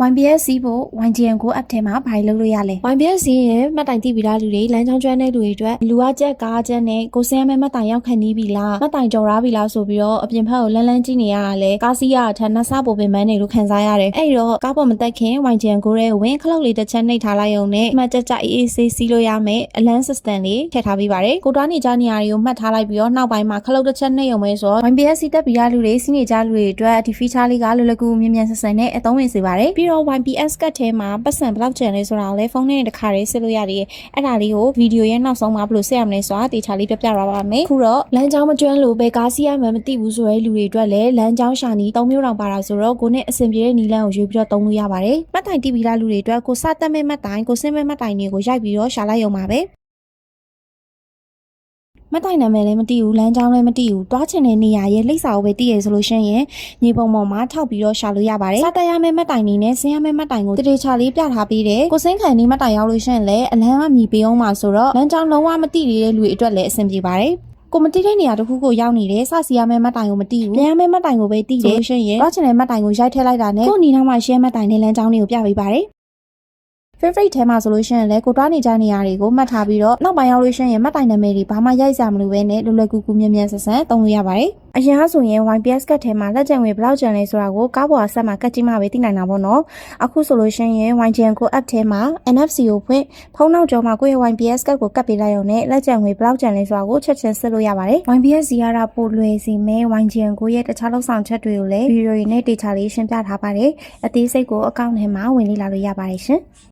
YBS စီးဖို့ YGN ကို app ထဲမှာဘာလုပ်လို့ရလဲ YBS စီးရင်မှတ်တိုင်တိပြီးသားလူတွေလမ်းကြောင်းကျွမ်းတဲ့လူတွေအတွက်လူအကျက်ကားချက်နဲ့ကိုစင်းရမယ့်မှတ်တိုင်ရောက်ခန့်နီးပြီလားမှတ်တိုင်ကြော်ရပြီလားဆိုပြီးတော့အပြင်ဘက်ကိုလန်းကြည့်နေရတာလေကားစီးရအထက်နှဆပိုပင်ပန်းနေလို့ခံစားရတယ်အဲ့တော့ကားပေါ်မတက်ခင် YGN ကိုရဲ့ဝင်ခလုတ်လေးတစ်ချက်နှိပ်ထားလိုက်ရုံနဲ့မှတ်ချက်အေးဆေးစီးလို့ရမယ်အလန်း system လေးထည့်ထားပြီးပါတယ်ကိုတွားနေကြနေရာတွေကိုမှတ်ထားလိုက်ပြီးတော့နောက်ပိုင်းမှာခလုတ်တစ်ချက်နှိပ်ရုံပဲဆိုတော့ YBS စီးတက်ပြီးသားလူတွေစီးနေကြလူတွေအတွက်ဒီ feature လေးကလွယ်လွယ်ကူကူမြန်ဆန်နဲ့အသုံးဝင်စေပါတယ်ပြီးတော့ YBS ကတ်ထဲမှာပတ်စံဘလောက်ကျန်လဲဆိုတာကိုလည်းဖုန်းနဲ့တခါတည်းစစ်လို့ရတယ်အဲ့ဒါလေးကိုဗီဒီယိုရဲ့နောက်ဆုံးမှာဘယ်လိုဆက်ရမလဲဆိုတာတေချာလေးပြပြထားပါမယ်ခုတော့လမ်းကြောင်းမကျွမ်းလို့ဘယ်ကားစီးရမှန်းမသိဘူးဆိုတဲ့လူတွေအတွက်လည်းလမ်းကြောင်းရှာနီး၃မျိုးတောင်ပါတာဆိုတော့ကိုနဲ့အဆင်ပြေတဲ့နီးလန်းကိုရွေးပြီးတော့သုံးလို့ရပါတယ်မှတ်တိုင်တိပြီးသားလူတွေအတွက်ကိုစတက်မဲ့မှတ်တိုင်ကိုစင်းမဲ့မှတ်တိုင်တွေကိုရိုက်ပြီးတော့ရှာလိုက်ရုံပါပဲမတိုင်နာမည်လည်းမသိဘူးလမ်းကြောင်းလည်းမသိဘူးတွားချင်တဲ့နေရာရဲ့လိပ်စာကိုပဲသိရဆိုလို့ရှိရင်မြေပုံပေါ်မှာထောက်ပြီးတော့ရှာလို့ရပါတယ်စတက်ရမယ့်မှတ်တိုင်နေနဲ့ဆင်းရမယ့်မှတ်တိုင်ကိုတရေချာလေးပြထားပြီးတယ်ကိုစင်းခံနေမှတ်တိုင်ရောက်လို့ရှိရင်လည်းအလန်းကမြည်ပေးအောင်ပါဆိုတော့လမ်းကြောင်းလုံးဝမသိသေးတဲ့လူတွေအတွက်လည်းအဆင်ပြေပါတယ်ကိုမတိတဲ့နေရာတစ်ခုကိုရောက်နေတယ်စစီရမယ့်မှတ်တိုင်ကိုမသိဘူးပြန်ရမယ့်မှတ်တိုင်ကိုပဲသိတယ်ဆိုရင်တွားချင်တဲ့မှတ်တိုင်ကိုရိုက်ထည့်လိုက်တာနဲ့ကိုနီနောက်မှာ share မှတ်တိုင်နဲ့လမ်းကြောင်းတွေကိုပြပေးပါတယ်favorite ထဲမှာဆိုလို့ရှိရင်လည်းကိုတွားနေကြနေရာတွေကိုမှတ်ထားပြီးတော့နောက်ပိုင်းရောက်လို့ရှိရင်မှတ်တိုင်နာမည်တွေဘာမှရိုက်စရာမလိုပဲနဲ့လွယ်လွယ်ကူကူမြန်ဆန်သုံးလို့ရပါတယ်အရင်ကဆိုရင် YBS ကတ်ထဲမှာလက်ကျန်ငွေဘယ်လောက်ကျန်လဲဆိုတာကိုကားပေါ်အဆက်မှာကတ်ကြည့်မှပဲသိနိုင်တာပေါ့နော်အခုဆိုလို့ရှိရင် YGN ကို app ထဲမှာ NFC ကိုဖွင့်ဖုန်းနောက်ကျောမှာကိုယ့်ရဲ့ YBS ကတ်ကိုကတ်ပေးလိုက်ရုံနဲ့လက်ကျန်ငွေဘယ်လောက်ကျန်လဲဆိုတာကိုချက်ချင်းစစ်လို့ရပါတယ် YBS စီရတာပို့လွယ်စီမယ် YGN ကိုရဲ့တခြားလောက်ဆောင်ချက်တွေကိုလည်းဗီဒီယိုတွေနဲ့တေချာလေးရှင်းပြထားပါတယ်အသေးစိတ်ကိုအကောင့်ထဲမှာဝင်လေ့လာလို့ရပါတယ်ရှင်